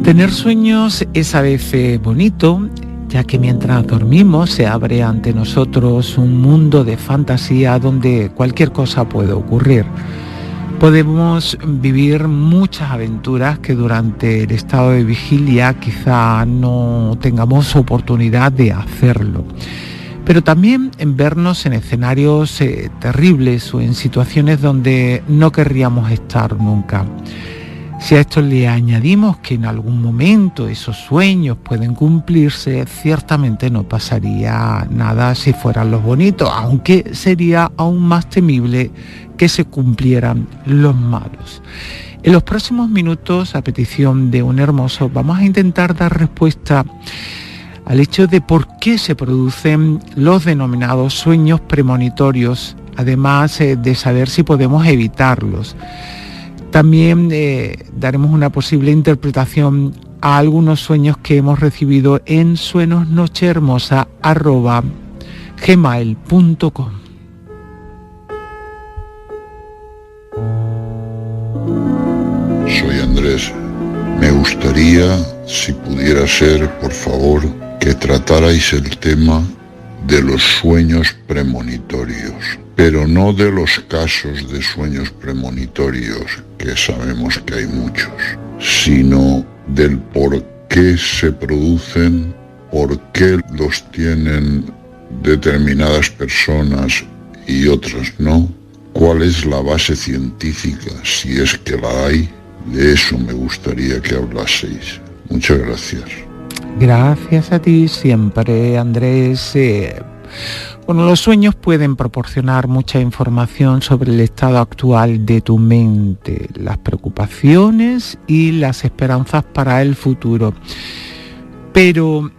Tener sueños es a veces bonito, ya que mientras dormimos se abre ante nosotros un mundo de fantasía donde cualquier cosa puede ocurrir. Podemos vivir muchas aventuras que durante el estado de vigilia quizá no tengamos oportunidad de hacerlo. Pero también en vernos en escenarios terribles o en situaciones donde no querríamos estar nunca. Si a esto le añadimos que en algún momento esos sueños pueden cumplirse, ciertamente no pasaría nada si fueran los bonitos, aunque sería aún más temible que se cumplieran los malos. En los próximos minutos, a petición de un hermoso, vamos a intentar dar respuesta al hecho de por qué se producen los denominados sueños premonitorios, además de saber si podemos evitarlos. También daremos una posible interpretación a algunos sueños que hemos recibido en suenosnochehermosa@gmail.com. Soy Andrés. Me gustaría, si pudiera ser, por favor, que tratarais el tema de los sueños premonitorios, pero no de los casos de sueños premonitorios, que sabemos que hay muchos, sino del por qué se producen, por qué los tienen determinadas personas y otras no, cuál es la base científica, si es que la hay. De eso me gustaría que hablaseis. Muchas gracias. Gracias a ti siempre, Andrés. Bueno, los sueños pueden proporcionar mucha información sobre el estado actual de tu mente, las preocupaciones y las esperanzas para el futuro. Pero,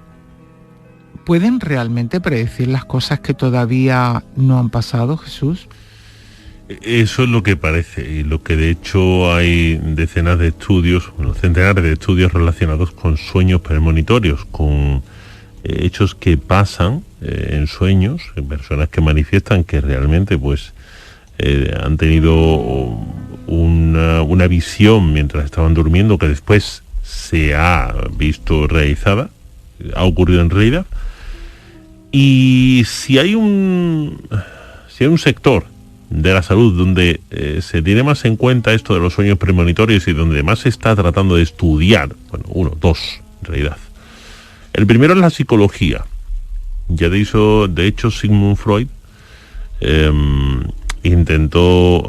¿pueden realmente predecir las cosas que todavía no han pasado, Jesús? Eso es lo que parece, y lo que de hecho hay decenas de estudios, bueno, centenares de estudios relacionados con sueños premonitorios, con hechos que pasan en sueños, en personas que manifiestan que realmente pues han tenido una visión mientras estaban durmiendo que después se ha visto realizada, ha ocurrido en realidad. Y si hay un sector de la salud donde se tiene más en cuenta esto de los sueños premonitorios y donde más se está tratando de estudiar, bueno, dos en realidad. El primero es la psicología. Ya de hecho Sigmund Freud intentó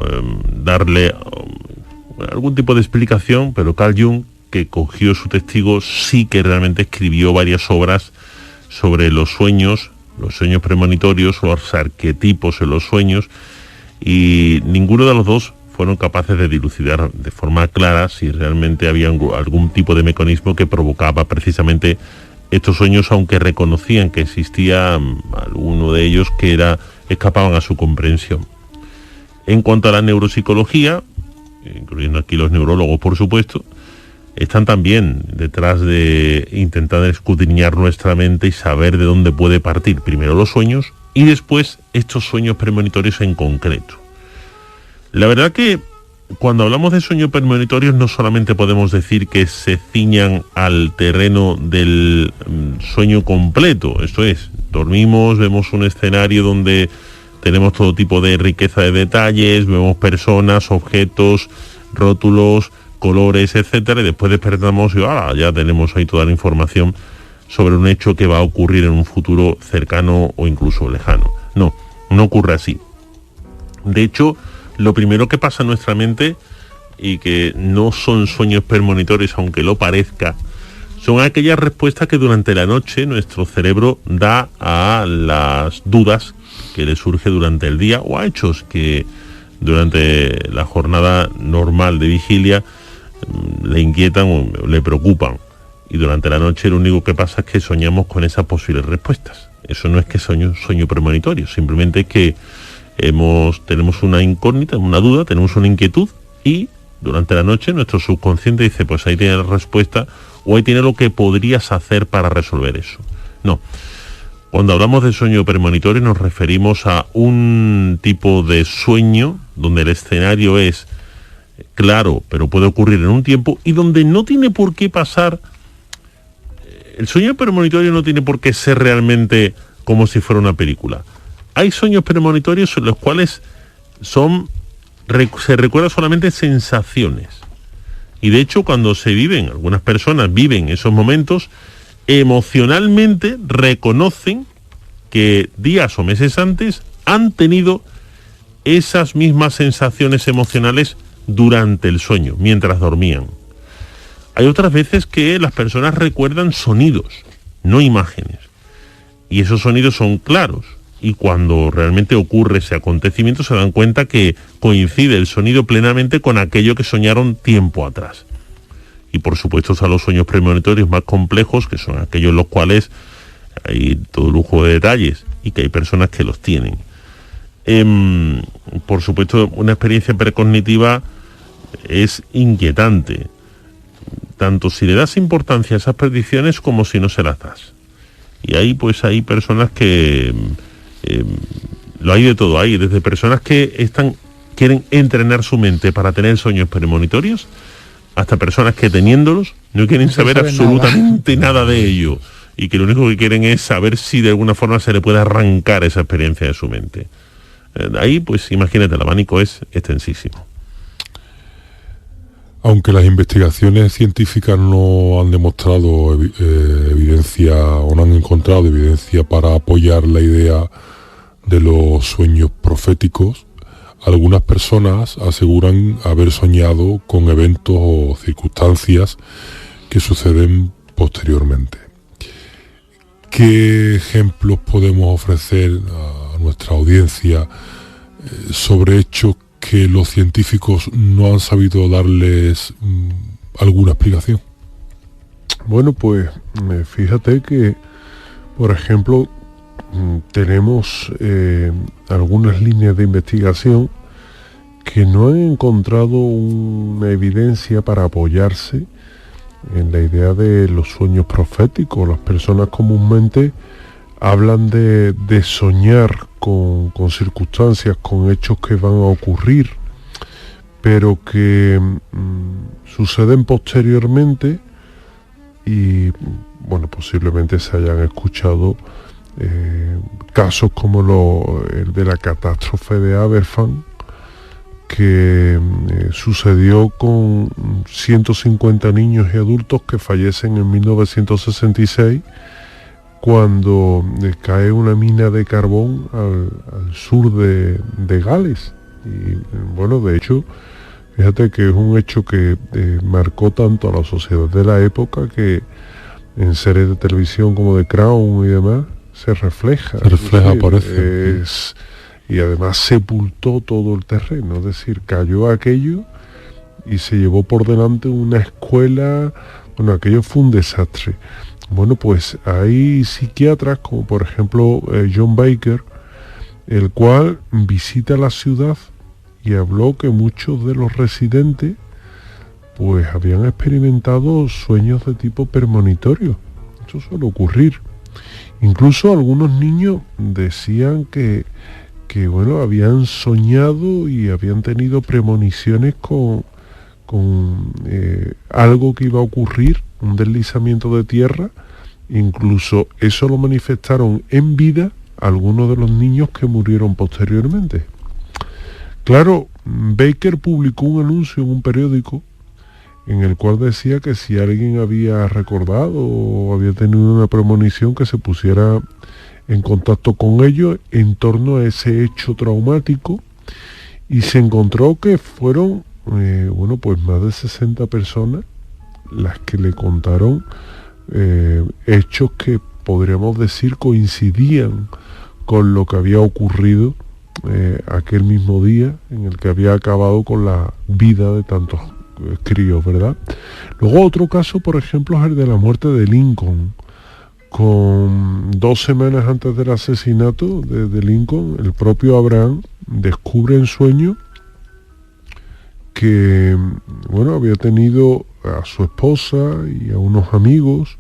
darle algún tipo de explicación, pero Carl Jung, que cogió su testigo, sí que realmente escribió varias obras sobre los sueños premonitorios, los arquetipos en los sueños, y ninguno de los dos fueron capaces de dilucidar de forma clara si realmente había algún tipo de mecanismo que provocaba precisamente estos sueños, aunque reconocían que existía alguno de ellos que escapaban a su comprensión. En cuanto a la neuropsicología, incluyendo aquí los neurólogos por supuesto, están también detrás de intentar escudriñar nuestra mente y saber de dónde puede partir primero los sueños y después estos sueños premonitorios en concreto. La verdad que cuando hablamos de sueños premonitorios no solamente podemos decir que se ciñan al terreno del sueño completo, esto es, dormimos, vemos un escenario donde tenemos todo tipo de riqueza de detalles, vemos personas, objetos, rótulos, colores, etcétera, y después despertamos y ya tenemos ahí toda la información sobre un hecho que va a ocurrir en un futuro cercano o incluso lejano. No ocurre así. De hecho, lo primero que pasa en nuestra mente, y que no son sueños premonitorios aunque lo parezca, son aquellas respuestas que durante la noche nuestro cerebro da a las dudas que le surge durante el día o a hechos que durante la jornada normal de vigilia le inquietan o le preocupan. Y durante la noche lo único que pasa es que soñamos con esas posibles respuestas. Eso no es que sueño premonitorio, simplemente es que tenemos una incógnita, una duda, tenemos una inquietud y durante la noche nuestro subconsciente dice, pues ahí tiene la respuesta o ahí tiene lo que podrías hacer para resolver eso. No. Cuando hablamos de sueño premonitorio nos referimos a un tipo de sueño donde el escenario es claro, pero puede ocurrir en un tiempo y donde no tiene por qué pasar. El sueño premonitorio no tiene por qué ser realmente como si fuera una película. Hay sueños premonitorios en los cuales se recuerdan solamente sensaciones. Y de hecho, cuando algunas personas viven esos momentos, emocionalmente reconocen que días o meses antes han tenido esas mismas sensaciones emocionales durante el sueño, mientras dormían. Hay otras veces que las personas recuerdan sonidos, no imágenes. Y esos sonidos son claros. Y cuando realmente ocurre ese acontecimiento se dan cuenta que coincide el sonido plenamente con aquello que soñaron tiempo atrás. Y por supuesto están los sueños premonitorios más complejos, que son aquellos en los cuales hay todo lujo de detalles y que hay personas que los tienen. Por supuesto, una experiencia precognitiva es inquietante, tanto si le das importancia a esas predicciones como si no se las das. Y ahí pues hay personas que lo hay de todo, hay desde personas que quieren entrenar su mente para tener sueños premonitorios, hasta personas que teniéndolos no quieren saber absolutamente nada de ello y que lo único que quieren es saber si de alguna forma se le puede arrancar esa experiencia de su mente. Ahí pues imagínate, el abanico es extensísimo. Aunque las investigaciones científicas no han demostrado evidencia o no han encontrado evidencia para apoyar la idea de los sueños proféticos, algunas personas aseguran haber soñado con eventos o circunstancias que suceden posteriormente. ¿Qué ejemplos podemos ofrecer a nuestra audiencia sobre hechos que los científicos no han sabido darles alguna explicación? Bueno, pues fíjate que, por ejemplo, tenemos algunas líneas de investigación que no han encontrado una evidencia para apoyarse en la idea de los sueños proféticos. Las personas comúnmente hablan de soñar con circunstancias, con hechos que van a ocurrir, pero que suceden posteriormente y, bueno, posiblemente se hayan escuchado casos como el de la catástrofe de Aberfan, que sucedió con 150 niños y adultos que fallecen en 1966 cuando cae una mina de carbón al sur de Gales. Y bueno, de hecho, fíjate que es un hecho que marcó tanto a la sociedad de la época que en series de televisión como The Crown y demás se refleja. Parece. Y además sepultó todo el terreno, es decir, cayó aquello y se llevó por delante una escuela. Bueno, aquello fue un desastre. Bueno, pues hay psiquiatras como por ejemplo John Baker, el cual visita la ciudad y habló que muchos de los residentes pues habían experimentado sueños de tipo premonitorio. Eso suele ocurrir. Incluso algunos niños decían que bueno, habían soñado y habían tenido premoniciones con algo que iba a ocurrir, un deslizamiento de tierra. Incluso eso lo manifestaron en vida algunos de los niños que murieron posteriormente. Claro, Baker publicó un anuncio en un periódico en el cual decía que si alguien había recordado o había tenido una premonición, que se pusiera en contacto con ellos en torno a ese hecho traumático, y se encontró que fueron bueno, pues más de 60 personas las que le contaron hechos que podríamos decir coincidían con lo que había ocurrido aquel mismo día en el que había acabado con la vida de tantos críos, ¿verdad? Luego otro caso, por ejemplo, es el de la muerte de Lincoln. Con 2 semanas antes del asesinato de Lincoln, el propio Abraham descubre en sueño que, bueno, había tenido a su esposa y a unos amigos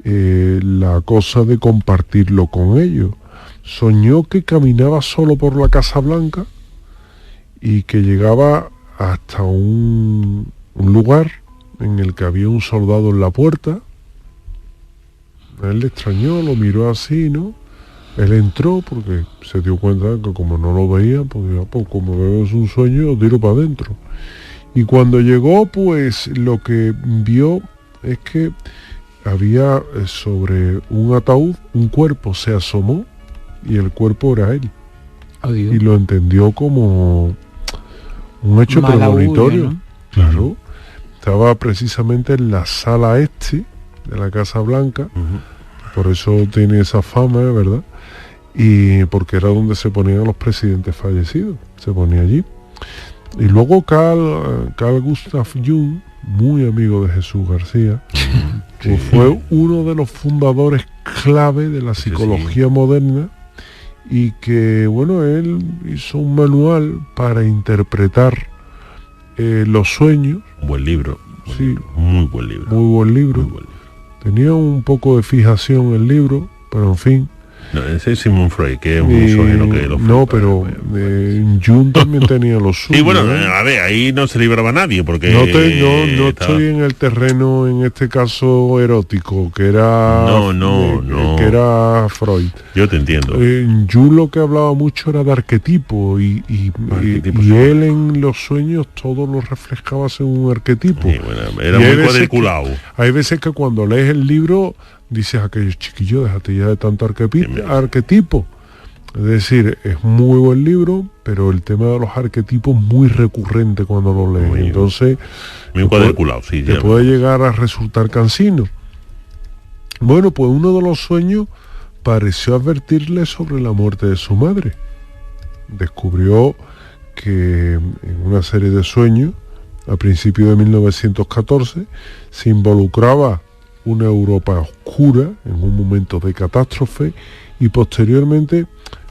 la cosa de compartirlo con ellos. Soñó que caminaba solo por la Casa Blanca y que llegaba hasta un lugar en el que había un soldado en la puerta. A él le extrañó, lo miró así, ¿no? Él entró porque se dio cuenta que como no lo veía, pues, como veo es un sueño, lo tiro para adentro. Y cuando llegó, pues lo que vio es que había sobre un ataúd, un cuerpo se asomó y el cuerpo era él. Adiós. Y lo entendió como un hecho premonitorio, ¿no? Claro. Estaba precisamente en la sala este de la Casa Blanca, por eso tiene esa fama, ¿verdad? Y porque era donde se ponían los presidentes fallecidos, se ponía allí. Y luego Carl Gustav Jung, muy amigo de Jesús García, pues fue uno de los fundadores clave de la psicología moderna, y que, bueno, él hizo un manual para interpretar los sueños. Buen libro. Sí, muy buen libro. Muy buen libro. Tenía un poco de fijación el libro, pero en fin. No, ese es Sigmund Freud, que es un misógino que lo fue. No, pero Jung también tenía lo suyo. Y bueno, a ver, ahí no se libraba nadie, porque... No estoy en el terreno, en este caso, erótico, que era... No. Que era Freud. Yo te entiendo. Jung lo que hablaba mucho era de arquetipo, y él en los sueños todo lo reflejaba según un arquetipo. Sí, bueno, era muy cuadriculado. Hay veces que cuando lees el libro dices, aquello chiquillo, déjate ya de tanto arquetipo. Es decir, es muy buen libro, pero el tema de los arquetipos es muy recurrente cuando lo lees. Entonces, muy cuadriculado, sí. Te puede llegar a resultar cansino. Bueno, pues uno de los sueños pareció advertirle sobre la muerte de su madre. Descubrió que en una serie de sueños, a principios de 1914, se involucraba una Europa oscura en un momento de catástrofe, y posteriormente,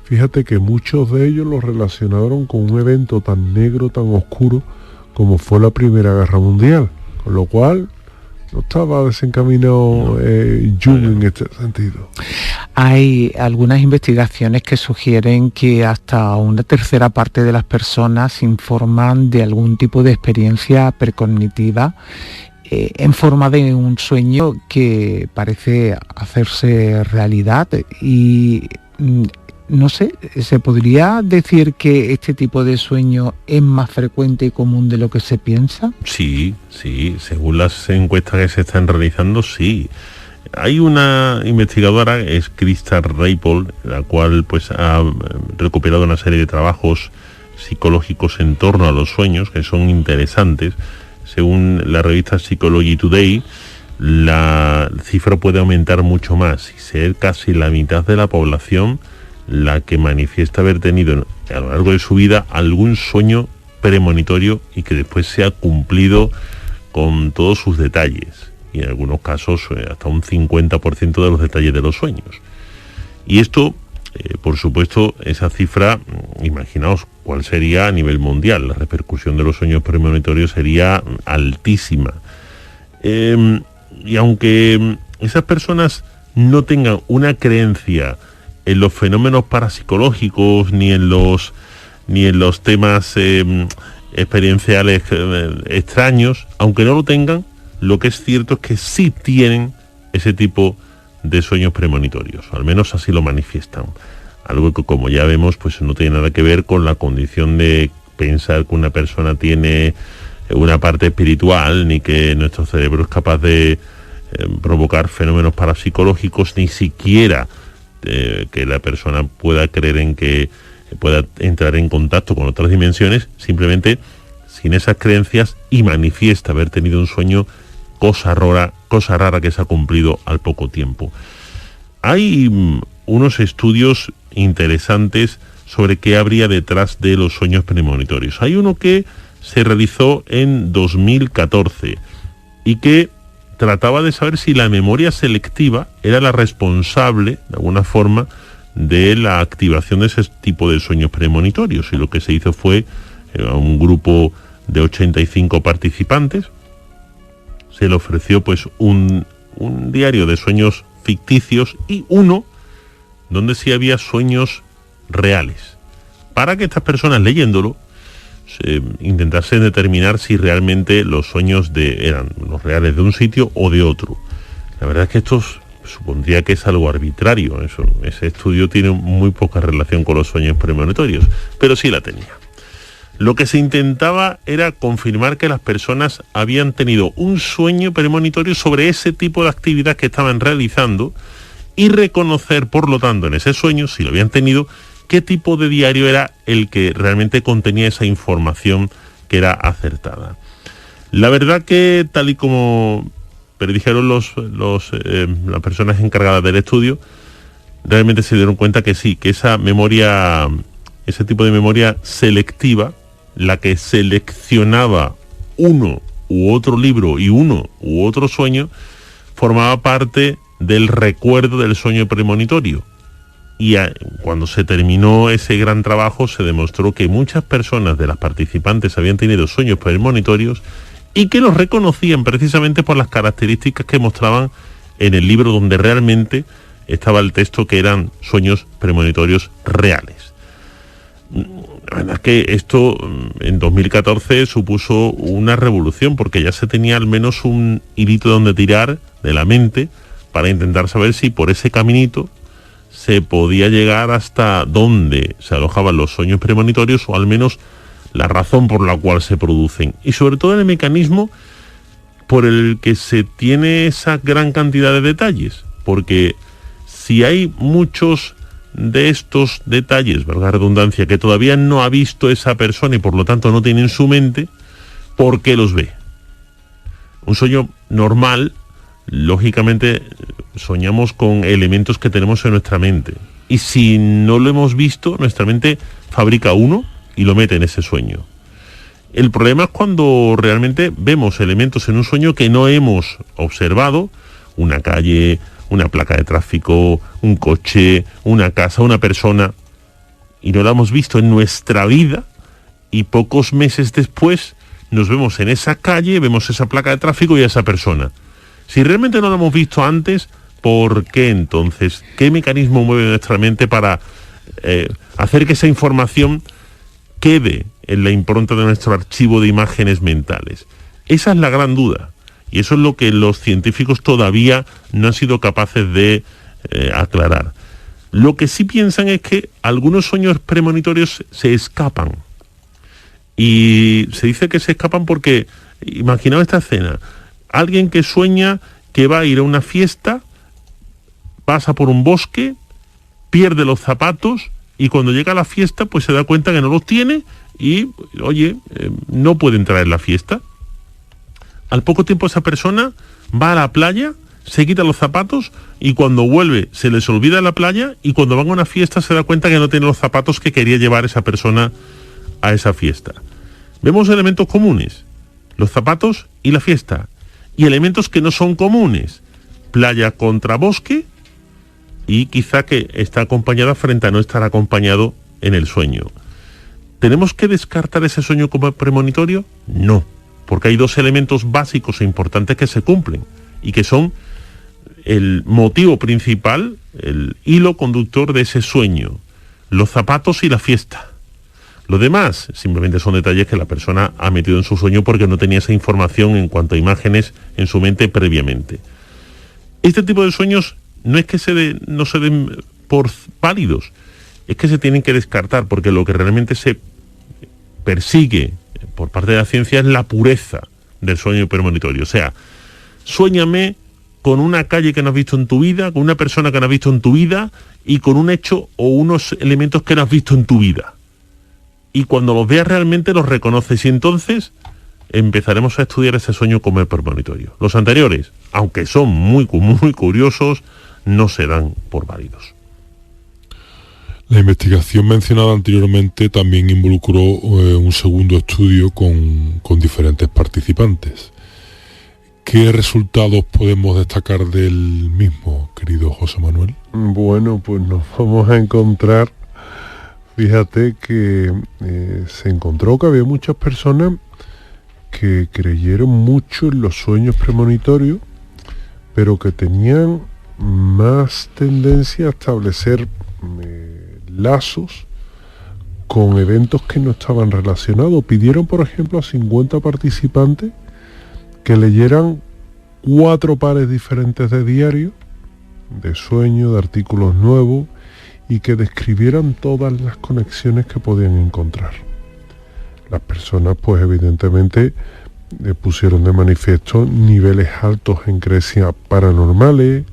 fíjate que muchos de ellos lo relacionaron con un evento tan negro, tan oscuro como fue la Primera Guerra Mundial, con lo cual no estaba desencaminado Jung en este sentido. Hay algunas investigaciones que sugieren que hasta una tercera parte de las personas informan de algún tipo de experiencia precognitiva en forma de un sueño que parece hacerse realidad. Y no sé, ¿se podría decir que este tipo de sueño es más frecuente y común de lo que se piensa? Sí, según las encuestas que se están realizando, sí. Hay una investigadora, es Krista Reipold, la cual pues ha recuperado una serie de trabajos psicológicos en torno a los sueños que son interesantes. Según la revista Psychology Today, la cifra puede aumentar mucho más y ser casi la mitad de la población la que manifiesta haber tenido a lo largo de su vida algún sueño premonitorio y que después se ha cumplido con todos sus detalles, y en algunos casos hasta un 50% de los detalles de los sueños. Y esto, por supuesto, esa cifra, imaginaos cuál sería a nivel mundial. La repercusión de los sueños premonitorios sería altísima. Y aunque esas personas no tengan una creencia en los fenómenos parapsicológicos ni en los temas experienciales extraños, aunque no lo tengan, lo que es cierto es que sí tienen ese tipo de sueños premonitorios, al menos así lo manifiestan. Algo que, como ya vemos, pues no tiene nada que ver con la condición de pensar que una persona tiene una parte espiritual, ni que nuestro cerebro es capaz de provocar fenómenos parapsicológicos, ni siquiera que la persona pueda creer en que pueda entrar en contacto con otras dimensiones, simplemente sin esas creencias, y manifiesta haber tenido un sueño, cosa rara que se ha cumplido al poco tiempo. Hay unos estudios interesantes sobre qué habría detrás de los sueños premonitorios. Hay uno que se realizó en 2014 y que trataba de saber si la memoria selectiva era la responsable, de alguna forma, de la activación de ese tipo de sueños premonitorios, y lo que se hizo fue a un grupo de 85 participantes se le ofreció pues un diario de sueños ficticios y uno donde sí había sueños reales, para que estas personas leyéndolo intentasen determinar si realmente los sueños eran los reales de un sitio o de otro. La verdad es que esto supondría que es algo arbitrario. Ese estudio tiene muy poca relación con los sueños premonitorios, pero sí la tenía. Lo que se intentaba era confirmar que las personas habían tenido un sueño premonitorio sobre ese tipo de actividad que estaban realizando y reconocer, por lo tanto, en ese sueño, si lo habían tenido, qué tipo de diario era el que realmente contenía esa información que era acertada. La verdad que, tal y como predijeron las personas encargadas del estudio, realmente se dieron cuenta que sí, que esa memoria, ese tipo de memoria selectiva, la que seleccionaba uno u otro libro y uno u otro sueño, formaba parte del recuerdo del sueño premonitorio. Y cuando se terminó ese gran trabajo, se demostró que muchas personas de las participantes habían tenido sueños premonitorios y que los reconocían precisamente por las características que mostraban en el libro donde realmente estaba el texto, que eran sueños premonitorios reales. La verdad es que esto en 2014 supuso una revolución, porque ya se tenía al menos un hilito donde tirar de la mente para intentar saber si por ese caminito se podía llegar hasta dónde se alojaban los sueños premonitorios, o al menos la razón por la cual se producen, y sobre todo el mecanismo por el que se tiene esa gran cantidad de detalles, porque si hay muchos de estos detalles, valga la redundancia, que todavía no ha visto esa persona y por lo tanto no tiene en su mente, ¿por qué los ve? Un sueño normal, lógicamente, soñamos con elementos que tenemos en nuestra mente, y si no lo hemos visto, nuestra mente fabrica uno y lo mete en ese sueño. El problema es cuando realmente vemos elementos en un sueño que no hemos observado: una calle, una placa de tráfico, un coche, una casa, una persona, y no la hemos visto en nuestra vida, y pocos meses después nos vemos en esa calle, vemos esa placa de tráfico y a esa persona. Si realmente no lo hemos visto antes, ¿por qué entonces? ¿Qué mecanismo mueve nuestra mente para hacer que esa información quede en la impronta de nuestro archivo de imágenes mentales? Esa es la gran duda, y eso es lo que los científicos todavía no han sido capaces de aclarar. Lo que sí piensan es que algunos sueños premonitorios se escapan, y se dice que se escapan porque, imaginaos esta escena: alguien que sueña que va a ir a una fiesta, pasa por un bosque, pierde los zapatos, y cuando llega a la fiesta pues se da cuenta que no los tiene y, no puede entrar en la fiesta. Al poco tiempo esa persona va a la playa, se quita los zapatos, y cuando vuelve se les olvida la playa, y cuando van a una fiesta se da cuenta que no tiene los zapatos que quería llevar esa persona a esa fiesta. Vemos elementos comunes: los zapatos y la fiesta, y elementos que no son comunes: playa contra bosque, y quizá que está acompañada frente a no estar acompañado en el sueño. ¿Tenemos que descartar ese sueño como premonitorio? No, porque hay dos elementos básicos e importantes que se cumplen, y que son el motivo principal, el hilo conductor de ese sueño: los zapatos y la fiesta. Lo demás simplemente son detalles que la persona ha metido en su sueño porque no tenía esa información en cuanto a imágenes en su mente previamente. Este tipo de sueños no es que no se den por válidos, es que se tienen que descartar, porque lo que realmente se persigue por parte de la ciencia es la pureza del sueño premonitorio. O sea, suéñame con una calle que no has visto en tu vida, con una persona que no has visto en tu vida, y con un hecho o unos elementos que no has visto en tu vida. Y cuando los veas realmente los reconoces, y entonces empezaremos a estudiar ese sueño como el premonitorio. Los anteriores, aunque son muy, muy curiosos, no se dan por válidos. La investigación mencionada anteriormente también involucró un segundo estudio con diferentes participantes, ¿Qué resultados podemos destacar del mismo, querido José Manuel? Bueno, pues nos vamos a encontrar, fíjate que se encontró que había muchas personas que creyeron mucho en los sueños premonitorios, pero que tenían más tendencia a establecer lazos con eventos que no estaban relacionados. Pidieron, por ejemplo, a 50 participantes que leyeran 4 pares diferentes de diarios, de sueños, de artículos nuevos, y que describieran todas las conexiones que podían encontrar. Las personas, pues evidentemente, pusieron de manifiesto niveles altos en creencias paranormales,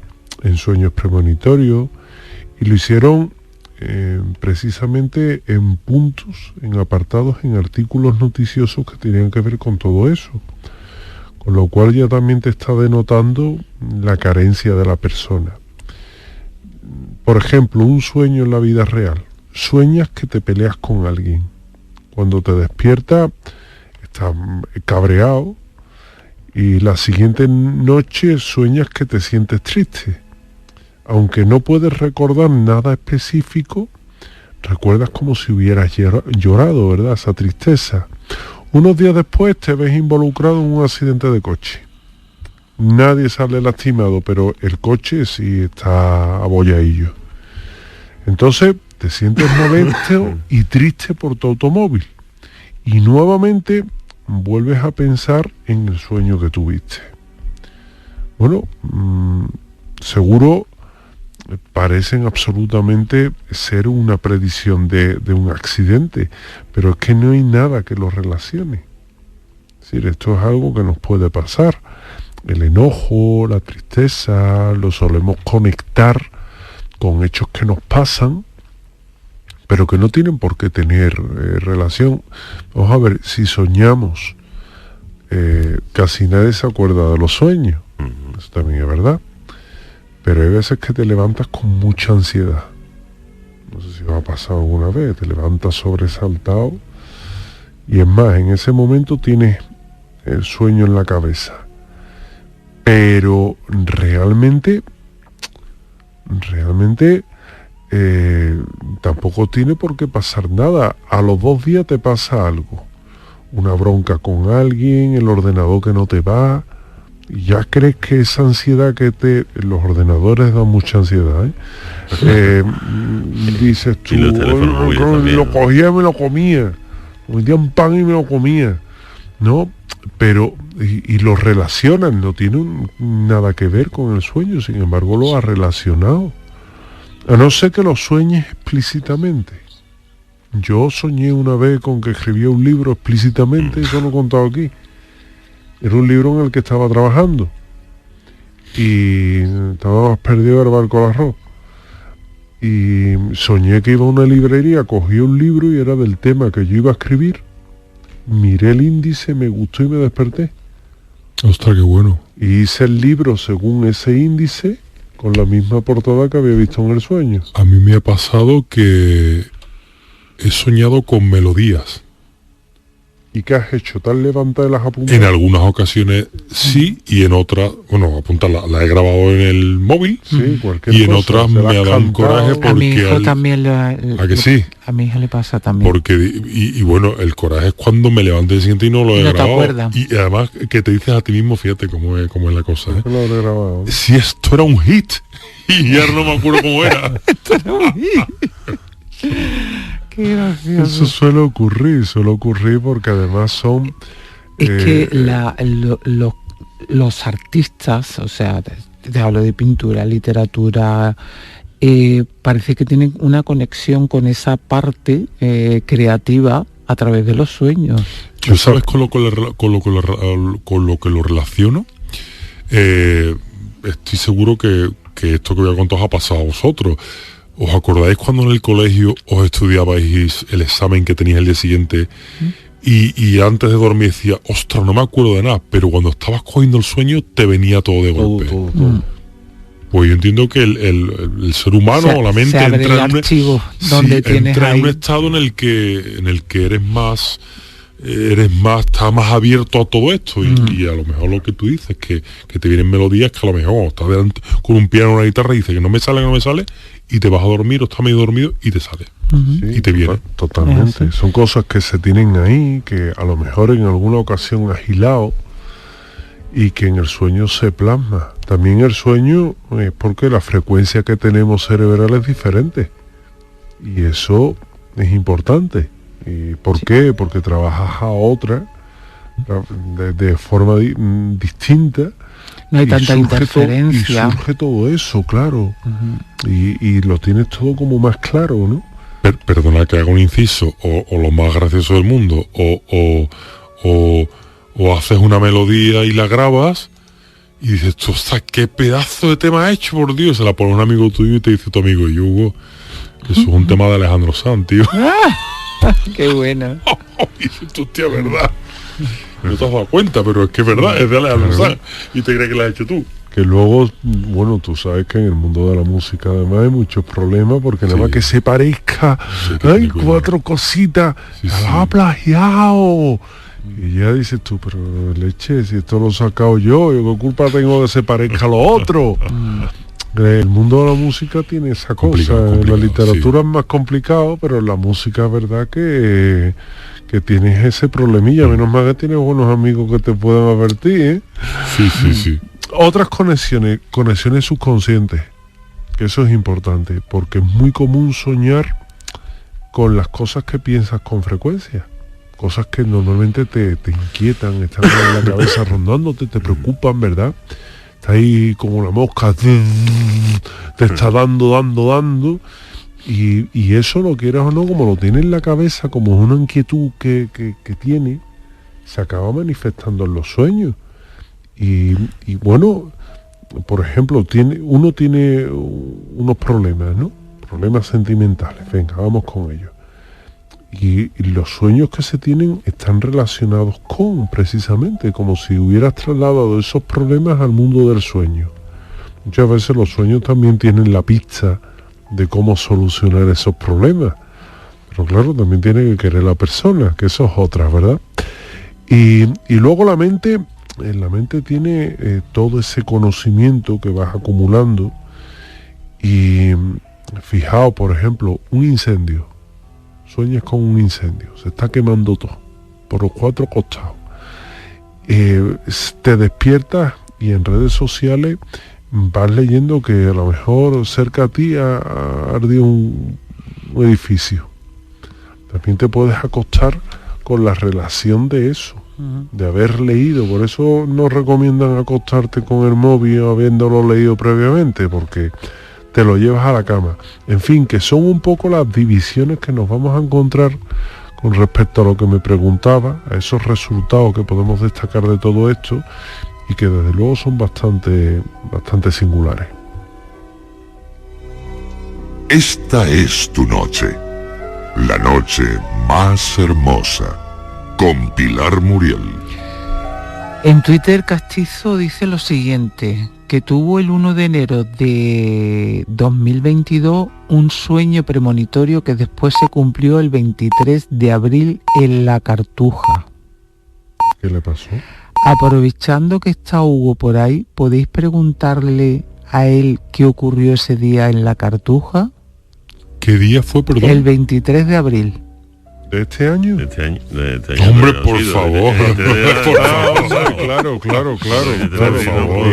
en sueños premonitorios, y lo hicieron precisamente en puntos, en apartados, en artículos noticiosos que tenían que ver con todo eso. Con lo cual ya también te está denotando la carencia de la persona. Por ejemplo, un sueño en la vida real. Sueñas que te peleas con alguien. Cuando te despiertas, estás cabreado, y la siguiente noche sueñas que te sientes triste. Aunque no puedes recordar nada específico, recuerdas como si hubieras llorado, ¿verdad? Esa tristeza. Unos días después te ves involucrado en un accidente de coche. Nadie sale lastimado, pero el coche sí está abolladillo. Entonces te sientes molesto y triste por tu automóvil. Y nuevamente vuelves a pensar en el sueño que tuviste. Bueno, seguro parecen absolutamente ser una predicción de un accidente, pero es que no hay nada que lo relacione. Es decir, esto es algo que nos puede pasar. El enojo, la tristeza, lo solemos conectar con hechos que nos pasan, pero que no tienen por qué tener relación. Vamos a ver, si soñamos, casi nadie se acuerda de los sueños. Eso también es verdad. Pero hay veces que te levantas con mucha ansiedad. No sé si os ha pasado alguna vez. Te levantas sobresaltado. Y es más, en ese momento tienes el sueño en la cabeza. Pero realmente tampoco tiene por qué pasar nada. A los 2 días te pasa algo. Una bronca con alguien, el ordenador que no te va. Ya crees que esa ansiedad los ordenadores dan mucha ansiedad, dices tú, lo cogía y me lo comía, me metía un pan y me lo comía, ¿no? Pero, y lo relacionan, no tiene nada que ver con el sueño, sin embargo lo ha relacionado, a no ser que lo sueñes explícitamente. Yo soñé una vez con que escribía un libro explícitamente, eso lo he contado aquí. Era un libro en el que estaba trabajando y estaba más perdido del barco al arroz. Y soñé que iba a una librería, cogí un libro y era del tema que yo iba a escribir. Miré el índice, me gustó y me desperté. Ostras, qué bueno. Y hice el libro según ese índice, con la misma portada que había visto en el sueño. A mí me ha pasado que he soñado con melodías. ¿Y qué has hecho? ¿Te has levantado y las has apuntado? En algunas ocasiones sí, y en otras, bueno, apuntarla, la he grabado en el móvil, sí, y en otras me ha dado un coraje porque... A mi hijo también ¿A que sí? A mi hija le pasa también. Porque, y bueno, el coraje es cuando me levanto el siguiente y no lo he grabado. Te acuerdas. Y además que te dices a ti mismo, fíjate cómo es la cosa, ¿eh? Lo he grabado. Si esto era un hit, y ya no me acuerdo cómo era. Esto era un hit. Qué gracioso. Eso suele ocurrir porque además son... Es que los artistas, o sea, te hablo de pintura, literatura, parece que tienen una conexión con esa parte creativa a través de los sueños. ¿Yo sabes con lo que lo relaciono? Estoy seguro que esto que voy a contar os ha pasado a vosotros. ¿Os acordáis cuando en el colegio os estudiabais el examen que teníais el día siguiente y antes de dormir decía, ostras, no me acuerdo de nada, pero cuando estabas cogiendo el sueño te venía todo de golpe? Todo. Pues yo entiendo que el ser humano o la mente entra en un estado en el que eres más estás más abierto a todo esto y a lo mejor lo que tú dices, que te vienen melodías que a lo mejor estás delante con un piano o una guitarra y dices que no me sale, y te vas a dormir o estás medio dormido y te sale. Sí, y te viene. Totalmente. Son cosas que se tienen ahí, que a lo mejor en alguna ocasión has hilado y que en el sueño se plasma. También el sueño es porque la frecuencia que tenemos cerebral es diferente. Y eso es importante. ¿Y por qué? Porque trabajas a otra de forma distinta. No hay tanta interferencia. Y surge todo eso, claro. Y lo tienes todo como más claro, ¿no? Perdona que haga un inciso, o lo más gracioso del mundo, o haces una melodía y la grabas y dices, qué pedazo de tema has hecho, por Dios, se la pone un amigo tuyo y te dice tu amigo, Hugo, eso es un tema de Alejandro Sanz, tío. Qué bueno. Y dices tú, tía, verdad. No te has dado cuenta, pero es que es verdad, es de Alejandro Sanz y te crees que la has hecho tú. Que luego, bueno, tú sabes que en el mundo de la música además hay muchos problemas porque nada más que se parezca, hay 4 cositas, las ha plagiado. Y ya dices tú, pero leche, si esto lo he sacado yo ¿qué culpa tengo de que se parezca a lo otro? El mundo de la música tiene esa cosa, la literatura es más complicado, pero en la música es verdad que tienes ese problemilla, menos mal que tienes buenos amigos que te pueden advertir, ¿eh? Sí. Otras conexiones subconscientes, que eso es importante, porque es muy común soñar con las cosas que piensas con frecuencia, cosas que normalmente te inquietan, están en la cabeza rondándote, te preocupan, ¿verdad? Está ahí como una mosca, te está dando, y eso, lo quieras o no, como lo tiene en la cabeza, como es una inquietud que tiene, se acaba manifestando en los sueños. Y bueno, por ejemplo, uno tiene unos problemas, ¿no? Problemas sentimentales, venga, vamos con ellos. Y los sueños que se tienen están relacionados con, precisamente, como si hubieras trasladado esos problemas al mundo del sueño. Muchas veces los sueños también tienen la pista de cómo solucionar esos problemas. Pero claro, también tiene que querer la persona, que eso es otra, ¿verdad? Y luego en la mente tiene todo ese conocimiento que vas acumulando. Y fijaos, por ejemplo, un incendio. Sueñas con un incendio, se está quemando todo, por los 4 costados. Te despiertas y en redes sociales vas leyendo que a lo mejor cerca a ti ha ardido un edificio. También te puedes acostar con la relación de eso, de haber leído. Por eso no recomiendan acostarte con el móvil habiéndolo leído previamente, porque te lo llevas a la cama. En fin, que son un poco las divisiones que nos vamos a encontrar con respecto a lo que me preguntaba, a esos resultados que podemos destacar de todo esto y que desde luego son bastante singulares. Esta es tu noche, la noche más hermosa, con Pilar Muriel. En Twitter, Castizo dice lo siguiente, que tuvo el 1 de enero de 2022 un sueño premonitorio que después se cumplió el 23 de abril en La Cartuja. ¿Qué le pasó? Aprovechando que está Hugo por ahí, ¿podéis preguntarle a él qué ocurrió ese día en La Cartuja? ¿Qué día fue, perdón? El 23 de abril. ¿De este año? De este año. Hombre, por favor. Claro. Por favor.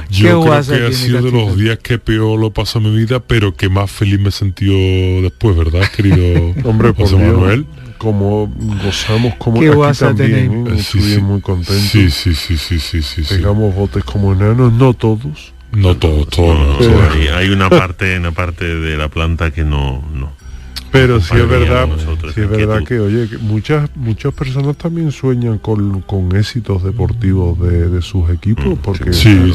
Yo creo que ha sido de los días que peor lo paso en mi vida, pero que más feliz me he sentido después, ¿verdad, querido hombre, por José Dios, Manuel? Como gozamos, como ¿Qué aquí vas a también, tener? Estuvimos muy contentos. Sí. Pegamos botes como enanos, no todos. No todos. Hay una parte de la planta que no. Pero sí es verdad, nosotros, sí es verdad que, oye, que muchas personas también sueñan con éxitos deportivos de sus equipos, porque sí.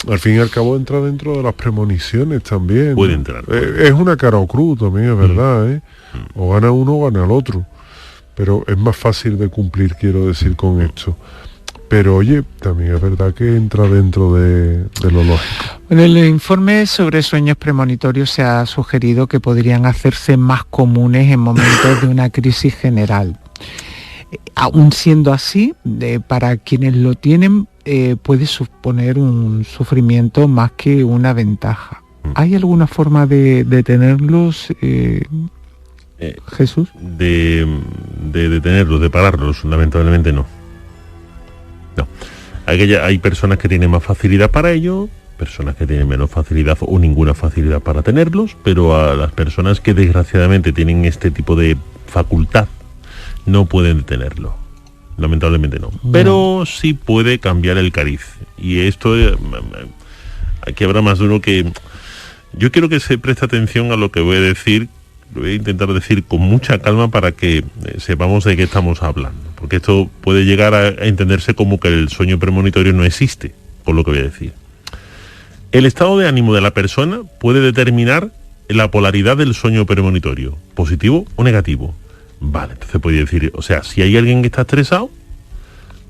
Al fin y al cabo entra dentro de las premoniciones también. Puede entrar. Es una cara o cruz también, es verdad, ¿eh? O gana uno o gana el otro. Pero es más fácil de cumplir, quiero decir, con esto. Pero oye, también es verdad que entra dentro de lo lógico. En el informe sobre sueños premonitorios se ha sugerido que podrían hacerse más comunes en momentos de una crisis general. Aún siendo así, para quienes lo tienen puede suponer un sufrimiento más que una ventaja. ¿Hay alguna forma de detenerlos, Jesús? De detenerlos, de pararlos, lamentablemente no. No. Hay personas que tienen más facilidad para ello, personas que tienen menos facilidad o ninguna facilidad para tenerlos, pero a las personas que desgraciadamente tienen este tipo de facultad no pueden detenerlo. Lamentablemente no. Pero sí puede cambiar el cariz. Y esto, aquí habrá más de uno que... Yo quiero que se preste atención a lo que voy a decir. Lo voy a intentar decir con mucha calma para que sepamos de qué estamos hablando. Porque esto puede llegar a entenderse como que el sueño premonitorio no existe, con lo que voy a decir. El estado de ánimo de la persona puede determinar la polaridad del sueño premonitorio, positivo o negativo. Vale, entonces puede decir, o sea, si hay alguien que está estresado,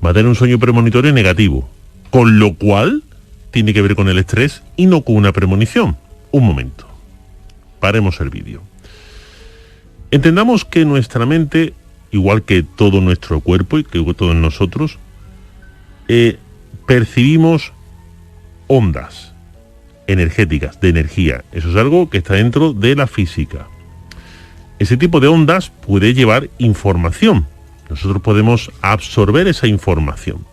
va a tener un sueño premonitorio negativo, con lo cual tiene que ver con el estrés y no con una premonición. Un momento, paremos el vídeo. Entendamos que nuestra mente, igual que todo nuestro cuerpo y que todos nosotros, percibimos ondas energéticas, de energía. Eso es algo que está dentro de la física. Ese tipo de ondas puede llevar información. Nosotros podemos absorber esa información.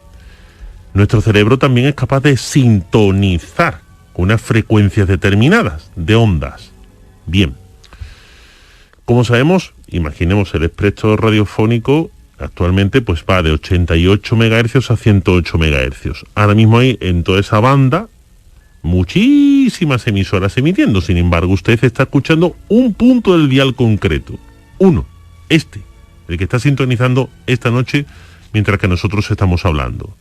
Nuestro cerebro también es capaz de sintonizar con unas frecuencias determinadas de ondas. Bien. Como sabemos, imaginemos el espectro radiofónico actualmente pues va de 88 MHz a 108 MHz. Ahora mismo hay en toda esa banda muchísimas emisoras emitiendo. Sin embargo, usted está escuchando un punto del dial concreto. Uno, el que está sintonizando esta noche mientras que nosotros estamos hablando.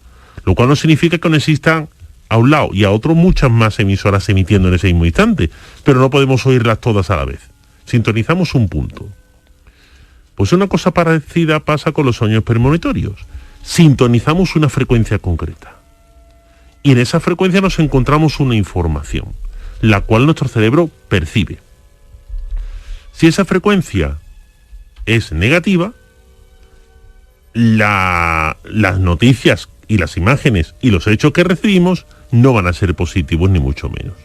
Lo cual no significa que no existan a un lado y a otro muchas más emisoras emitiendo en ese mismo instante, pero no podemos oírlas todas a la vez. Sintonizamos un punto. Pues una cosa parecida pasa con los sueños premonitorios. Sintonizamos una frecuencia concreta. Y en esa frecuencia nos encontramos una información, la cual nuestro cerebro percibe. Si esa frecuencia es negativa, las noticias y las imágenes y los hechos que recibimos no van a ser positivos ni mucho menos.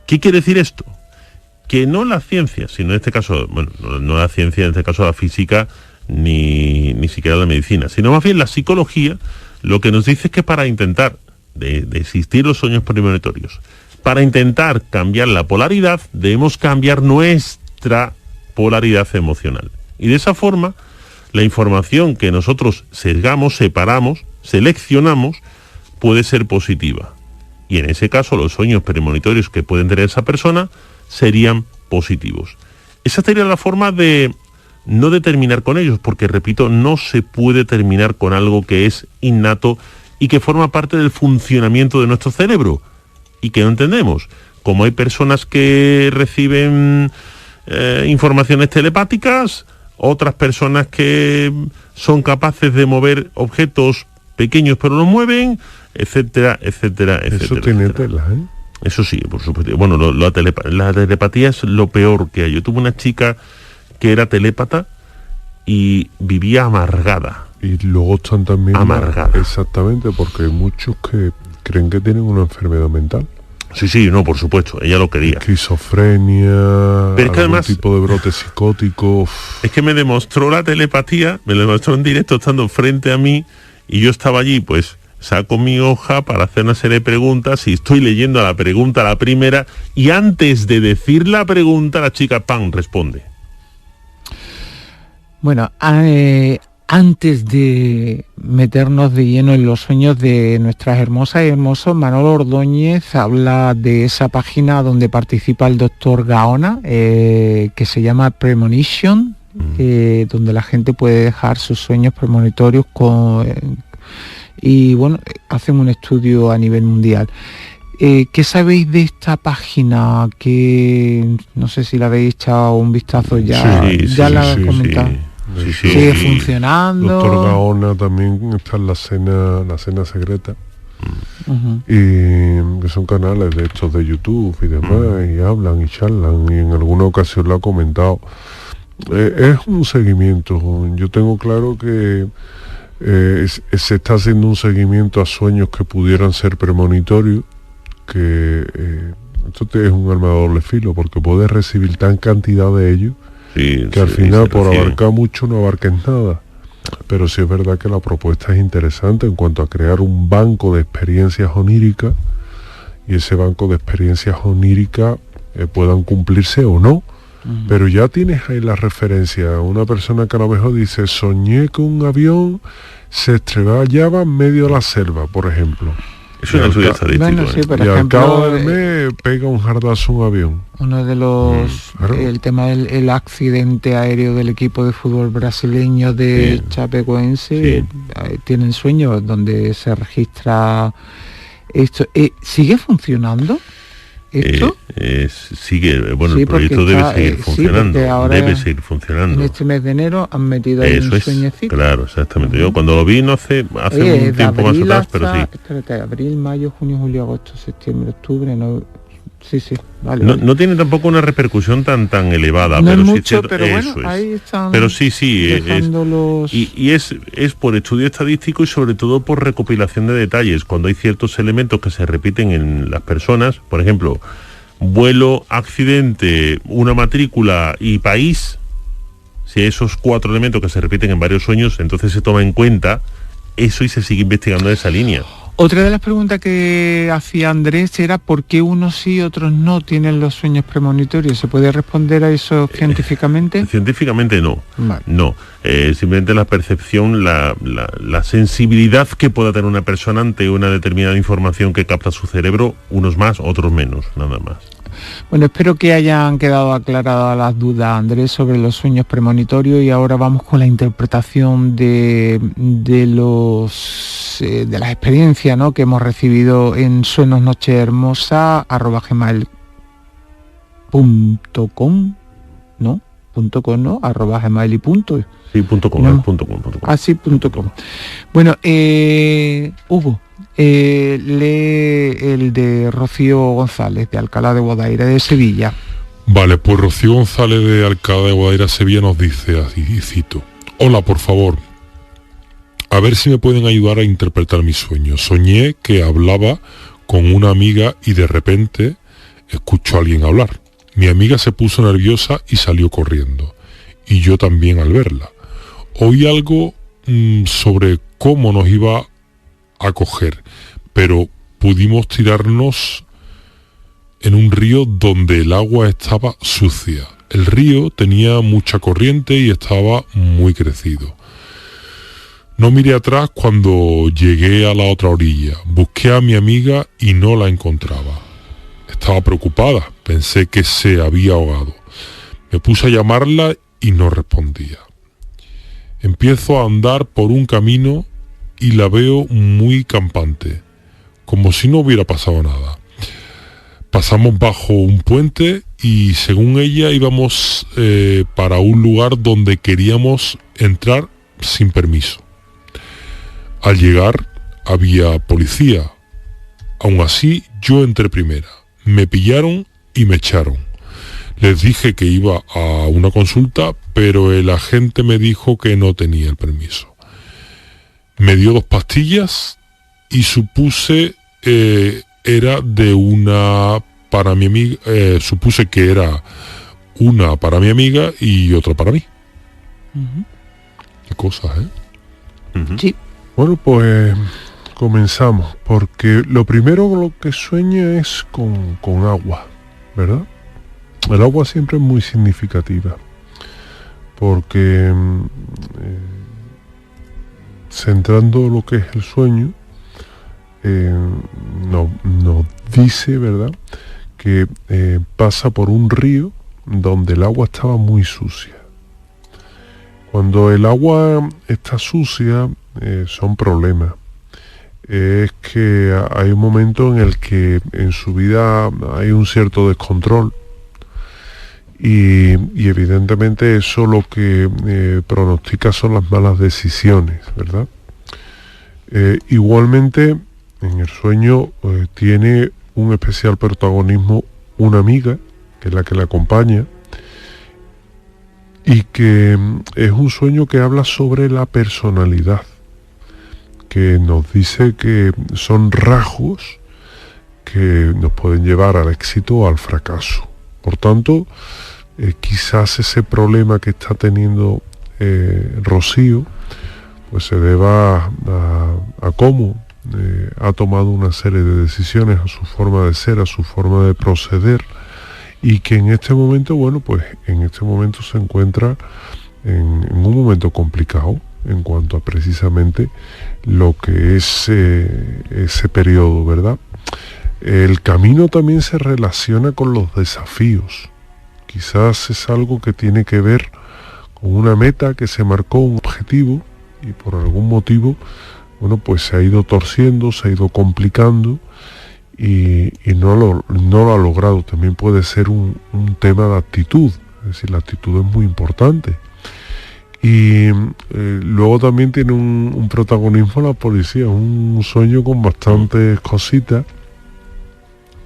¿Qué quiere decir esto? Que no la ciencia, sino en este caso, bueno, no la ciencia, en este caso la física, ni siquiera la medicina, sino más bien la psicología, lo que nos dice es que para intentar de existir los sueños premonitorios, para intentar cambiar la polaridad, debemos cambiar nuestra polaridad emocional. Y de esa forma, la información que nosotros sesgamos, separamos, seleccionamos, puede ser positiva. Y en ese caso, los sueños premonitorios que pueden tener esa persona serían positivos. Esa sería la forma de no determinar con ellos, porque, repito, no se puede terminar con algo que es innato y que forma parte del funcionamiento de nuestro cerebro y que no entendemos. Como hay personas que reciben informaciones telepáticas, otras personas que son capaces de mover objetos pequeños pero los mueven, etcétera, etcétera, etcétera. Eso tiene tela, ¿eh? Eso sí, por supuesto. Bueno, la telepatía es lo peor que hay. Yo tuve una chica que era telépata y vivía amargada. Y luego están también amargada. Exactamente, porque hay muchos que creen que tienen una enfermedad mental. Sí, no, por supuesto, ella lo quería. Esquizofrenia, pero es que además, tipo de brote psicótico. Es que me demostró la telepatía, me lo demostró en directo estando frente a mí y yo estaba allí, pues saco mi hoja para hacer una serie de preguntas y estoy leyendo la pregunta, la primera, y antes de decir la pregunta, la chica, ¡pam!, responde. Bueno, antes de meternos de lleno en los sueños de nuestras hermosas y hermosos, Manolo Ordóñez habla de esa página donde participa el doctor Gaona, que se llama Premonition, donde la gente puede dejar sus sueños premonitorios y bueno, hacen un estudio a nivel mundial. ¿Qué sabéis de esta página? Que no sé si la habéis echado un vistazo ya. Ya la he comentado. Sigue funcionando. Doctor Gaona también está en la cena secreta. Y que son canales de estos de YouTube y demás, y hablan y charlan, y en alguna ocasión lo ha comentado. Es un seguimiento. Yo tengo claro que se está haciendo un seguimiento a sueños que pudieran ser premonitorios, que esto es un arma de doble filo, porque puedes recibir tan cantidad de ellos que al final por abarcar mucho no abarques nada. Pero sí es verdad que la propuesta es interesante en cuanto a crear un banco de experiencias oníricas, y ese banco de experiencias oníricas puedan cumplirse o no. Pero ya tienes ahí la referencia. Una persona que a lo mejor dice: soñé que un avión se estrellaba en medio de la selva, por ejemplo. Es una estudio estadístico. Bueno, sí, por y ejemplo, al cabo del mes pega un jardazo un avión. uno de los claro. El tema del el accidente aéreo del equipo de fútbol brasileño de Chapecoense, tienen sueños donde se registra esto. ¿Sigue funcionando esto? Sigue, bueno, Sí, el proyecto porque debe seguir funcionando, ahora debe seguir funcionando. En este mes de enero han metido ahí un sueñecito. Claro, exactamente. Yo cuando lo vi no hace un tiempo más atrás, pero sí. Espérate, abril, mayo, junio, julio, agosto, septiembre, octubre, no. Sí, vale. No tiene tampoco una repercusión tan elevada, no pero es sí mucho, pero eso bueno, es. ahí están. Pero sí, los... y es por estudio estadístico y sobre todo por recopilación de detalles. Cuando hay ciertos elementos que se repiten en las personas, por ejemplo, vuelo, accidente, una matrícula y país, si hay esos 4 elementos que se repiten en varios sueños, entonces se toma en cuenta eso y se sigue investigando en esa línea. Otra de las preguntas que hacía Andrés era ¿por qué unos sí y otros no tienen los sueños premonitorios? ¿Se puede responder a eso científicamente? Científicamente no. Vale. No. Simplemente la percepción, la sensibilidad que pueda tener una persona ante una determinada información que capta su cerebro, unos más, otros menos, nada más. Bueno, espero que hayan quedado aclaradas las dudas, Andrés, sobre los sueños premonitorios, y ahora vamos con la interpretación de las experiencias, ¿no?, que hemos recibido en suenosnochehermosa@gmail.com, ¿no? .com, ¿no? @gmail y punto. Sí, .com, No. .com. Así, .com. Bueno, Hugo, lee el de Rocío González, de Alcalá de Guadaira, de Sevilla. Vale, pues Rocío González de Alcalá de Guadaira, Sevilla, nos dice así, y cito: hola, por favor, a ver si me pueden ayudar a interpretar mis sueños. Soñé que hablaba con una amiga y de repente escucho a alguien hablar. Mi amiga se puso nerviosa y salió corriendo, y yo también al verla. Oí algo sobre cómo nos iba a coger, pero pudimos tirarnos en un río donde el agua estaba sucia. El río tenía mucha corriente y estaba muy crecido. No miré atrás cuando llegué a la otra orilla. Busqué a mi amiga y no la encontraba. Estaba preocupada, pensé que se había ahogado. Me puse a llamarla y no respondía. Empiezo a andar por un camino y la veo muy campante, como si no hubiera pasado nada. Pasamos bajo un puente y según ella íbamos para un lugar donde queríamos entrar sin permiso. Al llegar había policía. Aún así yo entré primera. Me pillaron y me echaron. Les dije que iba a una consulta, pero el agente me dijo que no tenía el permiso. Me dio 2 pastillas y supuse era de una para mi amiga, supuse que era una para mi amiga y otra para mí. Qué cosas, ¿eh? Sí. Bueno, pues comenzamos, porque lo primero con lo que sueña es con agua, ¿verdad? El agua siempre es muy significativa, porque centrando lo que es el sueño, nos dice, ¿verdad?, que pasa por un río donde el agua estaba muy sucia. Cuando el agua está sucia, son problemas. Es que hay un momento en el que en su vida hay un cierto descontrol y evidentemente eso lo que pronostica son las malas decisiones, ¿verdad? Igualmente en el sueño tiene un especial protagonismo una amiga, que es la que le acompaña, y que es un sueño que habla sobre la personalidad, que nos dice que son rasgos que nos pueden llevar al éxito o al fracaso. Por tanto, quizás ese problema que está teniendo Rocío pues se deba a cómo ha tomado una serie de decisiones, a su forma de ser, a su forma de proceder, y que en este momento, bueno, pues en este momento se encuentra en un momento complicado en cuanto a precisamente lo que es ese periodo, ¿verdad? El camino también se relaciona con los desafíos. Quizás es algo que tiene que ver con una meta que se marcó, un objetivo, y por algún motivo, bueno, pues se ha ido torciendo, se ha ido complicando y no lo ha logrado. También puede ser un tema de actitud, es decir, la actitud es muy importante. Y luego también tiene un protagonismo la policía, un sueño con bastantes cositas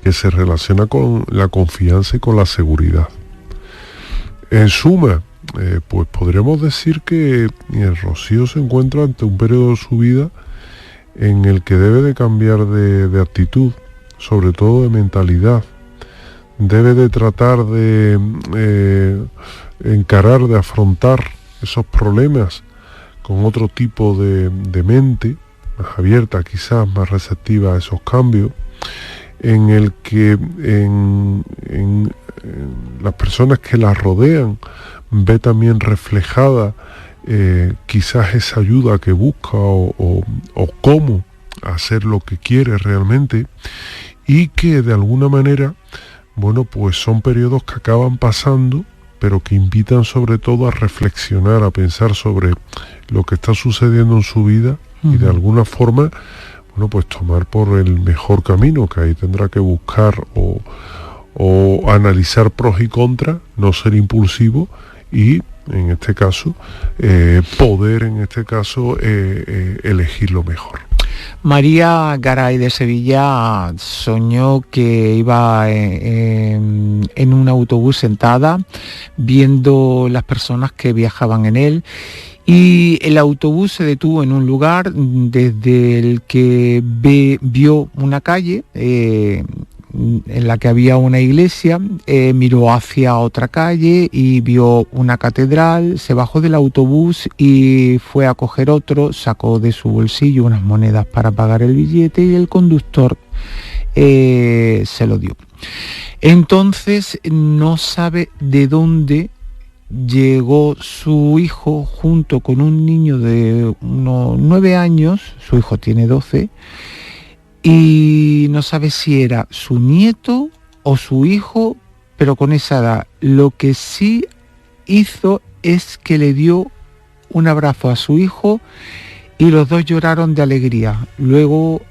que se relaciona con la confianza y con la seguridad. En suma, pues podríamos decir que Rocío se encuentra ante un periodo de su vida en el que debe de cambiar de actitud, sobre todo de mentalidad. Debe de tratar de encarar, de afrontar esos problemas con otro tipo de mente, más abierta quizás, más receptiva a esos cambios, en el que en las personas que la rodean ve también reflejada quizás esa ayuda que busca o cómo hacer lo que quiere realmente, y que de alguna manera, bueno, pues son periodos que acaban pasando, pero que invitan sobre todo a reflexionar, a pensar sobre lo que está sucediendo en su vida y de alguna forma, bueno, pues tomar por el mejor camino, que ahí tendrá que buscar o analizar pros y contras, no ser impulsivo y, en este caso, poder, en este caso, elegir lo mejor. María Garay de Sevilla soñó que iba en un autobús sentada viendo las personas que viajaban en él, y el autobús se detuvo en un lugar desde el que vio una calle en la que había una iglesia, miró hacia otra calle y vio una catedral, se bajó del autobús y fue a coger otro, sacó de su bolsillo unas monedas para pagar el billete y el conductor se lo dio. Entonces no sabe de dónde llegó su hijo junto con un niño de unos 9 años, su hijo tiene 12, y no sabe si era su nieto o su hijo, pero con esa edad. Lo que sí hizo es que le dio un abrazo a su hijo y los dos lloraron de alegría. Luego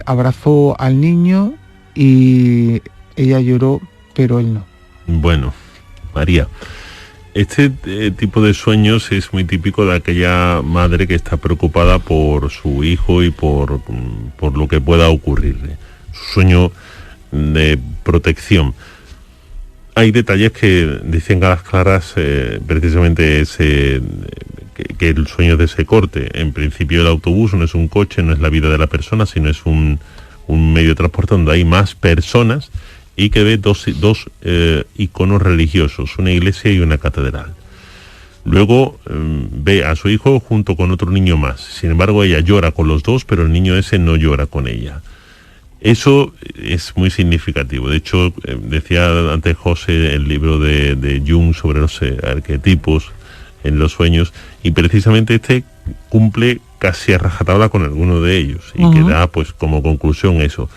abrazó al niño y ella lloró, pero él no. Bueno, María, este tipo de sueños es muy típico de aquella madre que está preocupada por su hijo y por lo que pueda ocurrirle. Su sueño de protección. Hay detalles que dicen a las claras precisamente que el sueño es de ese corte. En principio el autobús no es un coche, no es la vida de la persona, sino es un medio de transporte donde hay más personas, y que ve dos iconos religiosos, una iglesia y una catedral. Luego ve a su hijo junto con otro niño más. Sin embargo, ella llora con los dos, pero el niño ese no llora con ella. Eso es muy significativo. De hecho, decía antes José el libro de Jung sobre los arquetipos en los sueños, y precisamente este cumple casi a rajatabla con alguno de ellos, y que da pues como conclusión eso.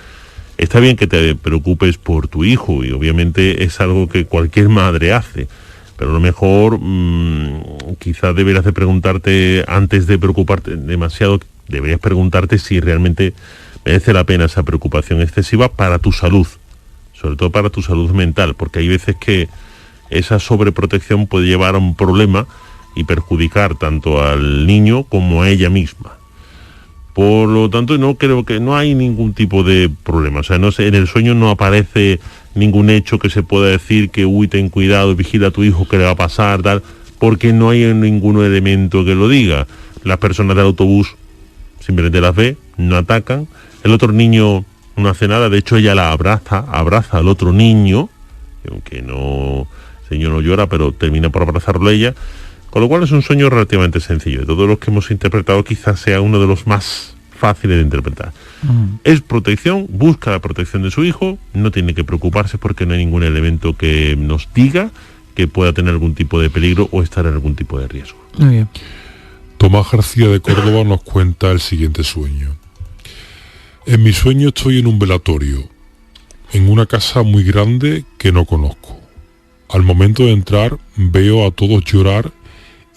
Está bien que te preocupes por tu hijo, y obviamente es algo que cualquier madre hace, pero a lo mejor quizás deberías de preguntarte, antes de preocuparte demasiado, deberías preguntarte si realmente merece la pena esa preocupación excesiva para tu salud, sobre todo para tu salud mental, porque hay veces que esa sobreprotección puede llevar a un problema y perjudicar tanto al niño como a ella misma. Por lo tanto, no creo que no hay ningún tipo de problema. O sea, no sé, en el sueño no aparece ningún hecho que se pueda decir que uy, ten cuidado, vigila a tu hijo, que le va a pasar, tal, porque no hay ningún elemento que lo diga. Las personas del autobús simplemente las ve, no atacan. El otro niño no hace nada, de hecho ella la abraza al otro niño, aunque no, el señor no llora, pero termina por abrazarlo ella, con lo cual es un sueño relativamente sencillo. De todos los que hemos interpretado, quizás sea uno de los más fáciles de interpretar. Es protección, busca la protección de su hijo, no tiene que preocuparse porque no hay ningún elemento que nos diga que pueda tener algún tipo de peligro o estar en algún tipo de riesgo. Muy bien. Tomás García de Córdoba nos cuenta el siguiente sueño. En mi sueño estoy en un velatorio, en una casa muy grande que no conozco. Al momento de entrar veo a todos llorar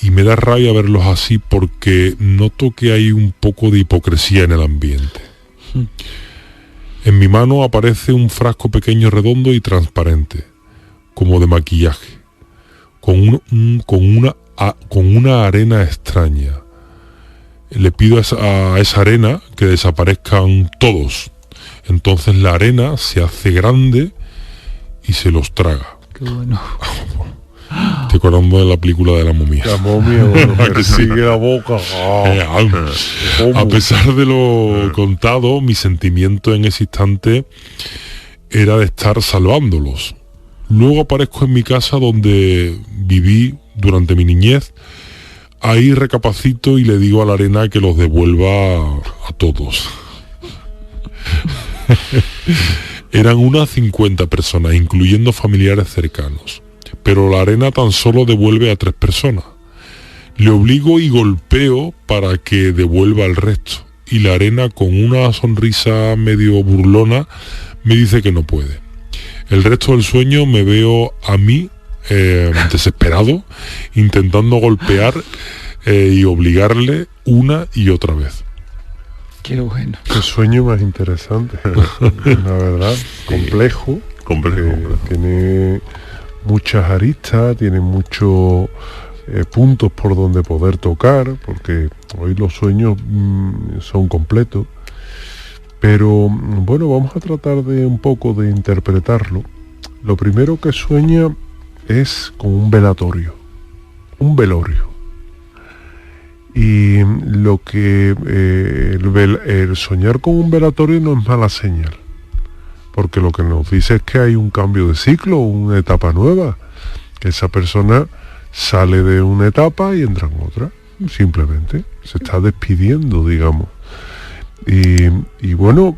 y me da rabia verlos así porque noto que hay un poco de hipocresía en el ambiente. En mi mano aparece un frasco pequeño, redondo y transparente, como de maquillaje, con una arena extraña. Le pido a esa arena que desaparezcan todos. Entonces la arena se hace grande y se los traga. Qué bueno. Te acordando de la película de la momia. La momia, bueno, persigue la boca. A pesar de lo contado, mi sentimiento en ese instante era de estar salvándolos. Luego aparezco en mi casa donde viví durante mi niñez. Ahí recapacito y le digo a la arena que los devuelva a todos. Eran unas 50 personas, incluyendo familiares cercanos. Pero la arena tan solo devuelve a 3 personas. Le obligo y golpeo para que devuelva al resto. Y la arena, con una sonrisa medio burlona, me dice que no puede. El resto del sueño me veo a mí, desesperado, intentando golpear y obligarle una y otra vez. Qué bueno. Qué sueño más interesante. La verdad, complejo. Tiene muchas aristas, tiene muchos puntos por donde poder tocar, porque hoy los sueños son completos. Pero bueno, vamos a tratar de un poco de interpretarlo. Lo primero que sueña es con un velatorio, un velorio. Y lo que el soñar con un velatorio no es mala señal, porque lo que nos dice es que hay un cambio de ciclo, una etapa nueva, que esa persona sale de una etapa y entra en otra, simplemente se está despidiendo, digamos. Y bueno,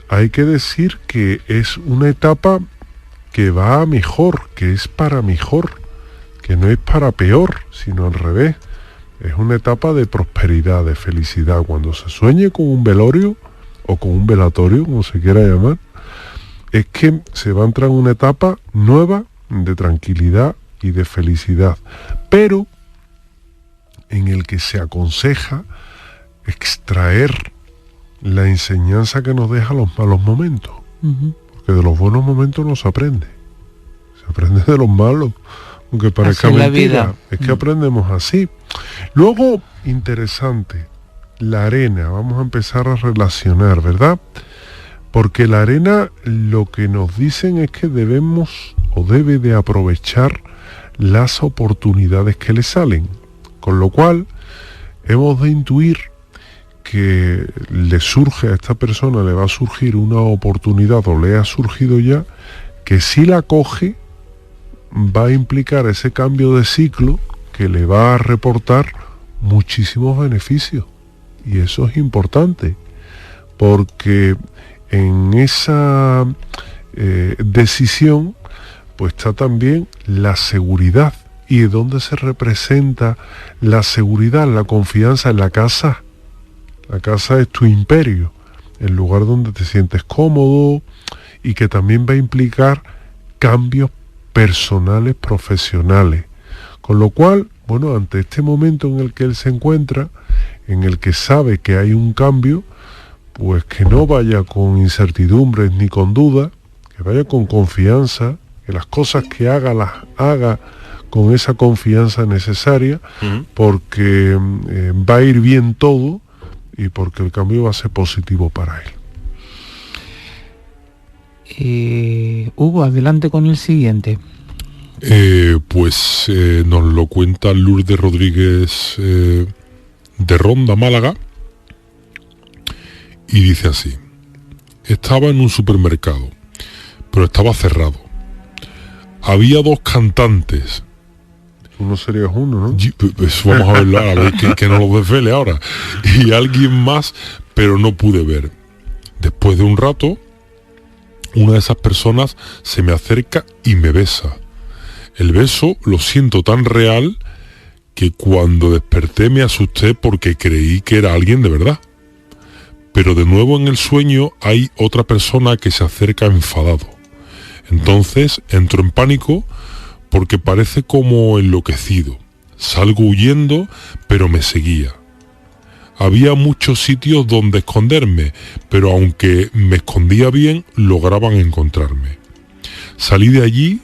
hay que decir que es una etapa que va a mejor, que es para mejor, que no es para peor, sino al revés. Es una etapa de prosperidad, de felicidad. Cuando se sueñe con un velorio o con un velatorio, como se quiera llamar, es que se va a entrar en una etapa nueva de tranquilidad y de felicidad, pero en el que se aconseja extraer la enseñanza que nos deja los malos momentos, porque de los buenos momentos no se aprende de los malos, aunque parezca mentira, es que aprendemos así. Luego, interesante, la arena, vamos a empezar a relacionar, ¿verdad? Porque la arena lo que nos dicen es que debemos o debe de aprovechar las oportunidades que le salen, con lo cual hemos de intuir que le surge a esta persona, le va a surgir una oportunidad o le ha surgido ya, que si la coge va a implicar ese cambio de ciclo que le va a reportar muchísimos beneficios. Y eso es importante, porque en esa decisión pues está también la seguridad. ¿Y de dónde se representa la seguridad, la confianza? En la casa. La casa es tu imperio, el lugar donde te sientes cómodo y que también va a implicar cambios personales, profesionales. Con lo cual, bueno, ante este momento en el que él se encuentra, en el que sabe que hay un cambio, pues que no vaya con incertidumbres ni con dudas, que vaya con confianza, que las cosas que haga las haga con esa confianza necesaria, porque va a ir bien todo y porque el cambio va a ser positivo para él. Hugo, adelante con el siguiente. Nos lo cuenta Lourdes Rodríguez de Ronda, Málaga, y dice así: estaba en un supermercado, pero estaba cerrado. Había 2 cantantes. Uno sería uno, ¿no? Pues vamos a verlo ahora, a ver que no lo desvele ahora. Y alguien más, pero no pude ver. Después de un rato, una de esas personas se me acerca y me besa. El beso lo siento tan real que cuando desperté me asusté porque creí que era alguien de verdad. Pero de nuevo en el sueño hay otra persona que se acerca enfadado. Entonces entro en pánico porque parece como enloquecido. Salgo huyendo, pero me seguía. Había muchos sitios donde esconderme, pero aunque me escondía bien, lograban encontrarme. Salí de allí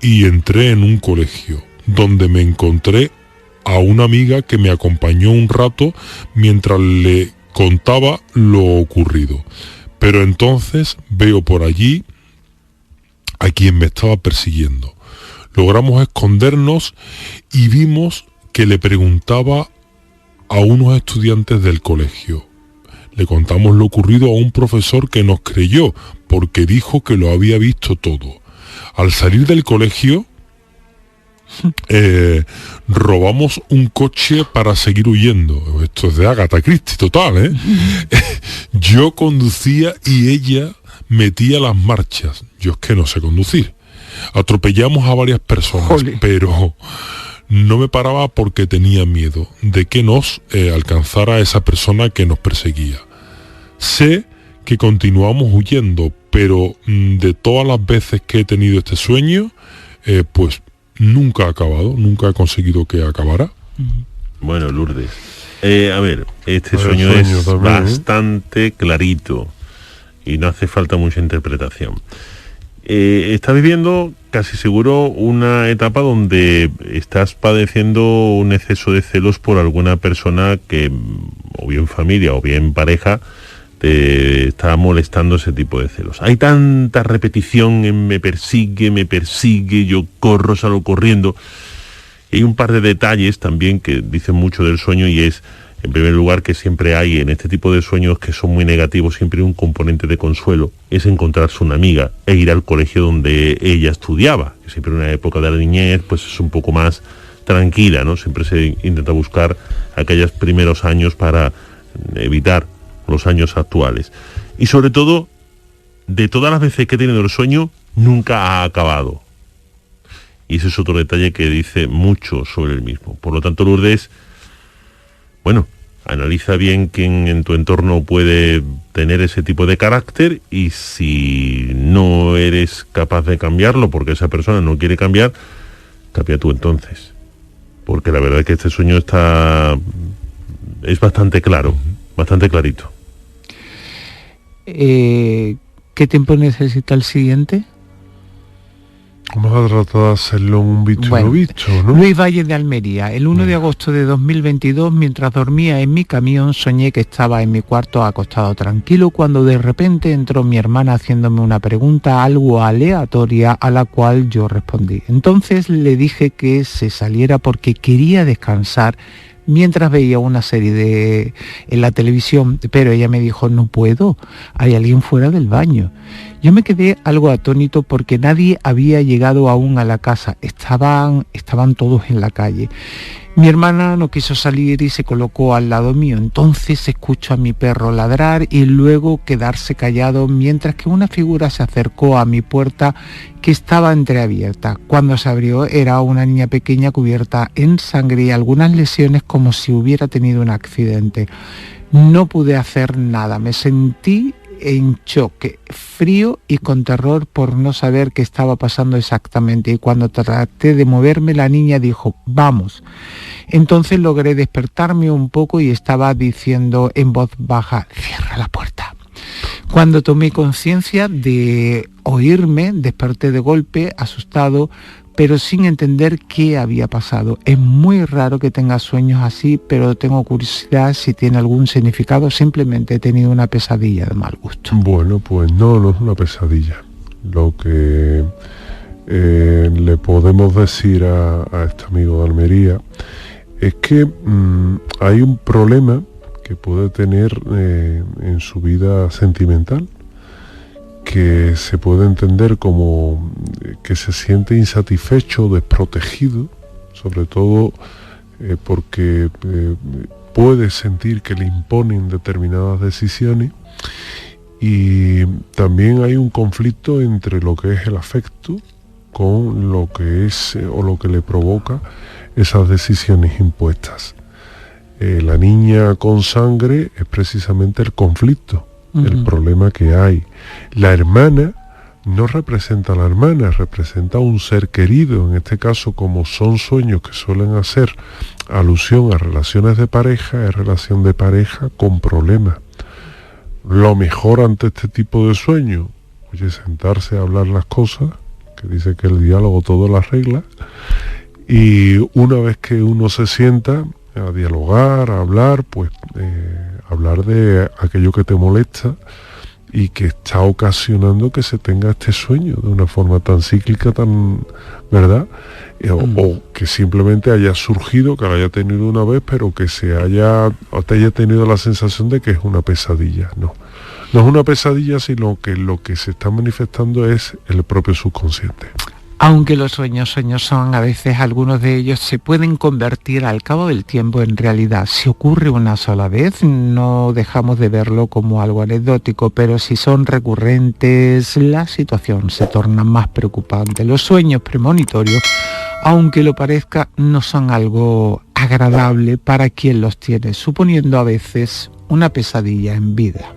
y entré en un colegio, donde me encontré a una amiga que me acompañó un rato mientras le contaba lo ocurrido. Pero entonces veo por allí a quien me estaba persiguiendo. Logramos escondernos y vimos que le preguntaba a unos estudiantes del colegio. Le contamos lo ocurrido a un profesor que nos creyó porque dijo que lo había visto todo. Al salir del colegio, robamos un coche para seguir huyendo. Esto es de Agatha Christie total, ¿eh? Yo conducía y ella metía las marchas. Yo es que no sé conducir. Atropellamos a varias personas, ¡jole!, pero no me paraba porque tenía miedo de que nos alcanzara esa persona que nos perseguía. Sé que continuamos huyendo, pero de todas las veces que he tenido este sueño, pues nunca ha acabado, nunca he conseguido que acabara. Bueno, Lourdes, a ver, este sueño es también, bastante clarito y no hace falta mucha interpretación. Estás viviendo casi seguro una etapa donde estás padeciendo un exceso de celos por alguna persona que, o bien familia o bien pareja, te está molestando ese tipo de celos. Hay tanta repetición en me persigue, yo corro, salgo corriendo. Y hay un par de detalles también que dicen mucho del sueño, y es, en primer lugar, que siempre hay en este tipo de sueños que son muy negativos, siempre hay un componente de consuelo, es encontrarse una amiga e ir al colegio donde ella estudiaba, que siempre en una época de la niñez pues es un poco más tranquila, ¿no? Siempre se intenta buscar aquellos primeros años para evitar los años actuales. Y sobre todo, de todas las veces que he tenido el sueño, nunca ha acabado. Y ese es otro detalle que dice mucho sobre el mismo. Por lo tanto, Lourdes, bueno, analiza bien quién en tu entorno puede tener ese tipo de carácter, y si no eres capaz de cambiarlo porque esa persona no quiere cambiar, cambia tú entonces. Porque la verdad es que este sueño es bastante claro, bastante clarito. ¿Qué tiempo necesita el siguiente? Vamos a tratar de hacerlo un bicho no visto, ¿no? Luis Valle de Almería. El 1 de agosto de 2022, mientras dormía en mi camión, soñé que estaba en mi cuarto acostado tranquilo, cuando de repente entró mi hermana haciéndome una pregunta algo aleatoria, a la cual yo respondí. Entonces le dije que se saliera porque quería descansar mientras veía una serie en la televisión, pero ella me dijo: no puedo, hay alguien fuera del baño. Yo me quedé algo atónito porque nadie había llegado aún a la casa, estaban todos en la calle. Mi hermana no quiso salir y se colocó al lado mío. Entonces escucho a mi perro ladrar y luego quedarse callado, mientras que una figura se acercó a mi puerta, que estaba entreabierta. Cuando se abrió era una niña pequeña cubierta en sangre y algunas lesiones, como si hubiera tenido un accidente. No pude hacer nada, me sentí en choque, frío y con terror por no saber qué estaba pasando exactamente, y cuando traté de moverme la niña dijo: vamos. Entonces logré despertarme un poco y estaba diciendo en voz baja: cierra la puerta. Cuando tomé conciencia de oírme, desperté de golpe, asustado, pero sin entender qué había pasado. Es muy raro que tenga sueños así, pero tengo curiosidad si tiene algún significado. Simplemente he tenido una pesadilla de mal gusto. Bueno, pues no es una pesadilla. Lo que le podemos decir a este amigo de Almería es que hay un problema que puede tener en su vida sentimental, que se puede entender como que se siente insatisfecho, desprotegido, sobre todo porque puede sentir que le imponen determinadas decisiones, y también hay un conflicto entre lo que es el afecto con lo que es o lo que le provoca esas decisiones impuestas. La niña con sangre es precisamente el conflicto, el problema que hay. La hermana no representa a la hermana, representa a un ser querido. En este caso, como son sueños que suelen hacer alusión a relaciones de pareja, es relación de pareja con problemas. Lo mejor ante este tipo de sueños, oye, sentarse a hablar las cosas, que dice que el diálogo todo lo arregla, y una vez que uno se sienta a dialogar, a hablar, pues hablar de aquello que te molesta y que está ocasionando que se tenga este sueño de una forma tan cíclica, tan, ¿verdad? O que simplemente haya surgido, que lo haya tenido una vez, pero que te haya tenido la sensación de que es una pesadilla. No es una pesadilla, sino que lo que se está manifestando es el propio subconsciente. Aunque los sueños son, a veces algunos de ellos se pueden convertir al cabo del tiempo en realidad. Si ocurre una sola vez, no dejamos de verlo como algo anecdótico, pero si son recurrentes, la situación se torna más preocupante. Los sueños premonitorios, aunque lo parezca, no son algo agradable para quien los tiene, suponiendo a veces una pesadilla en vida.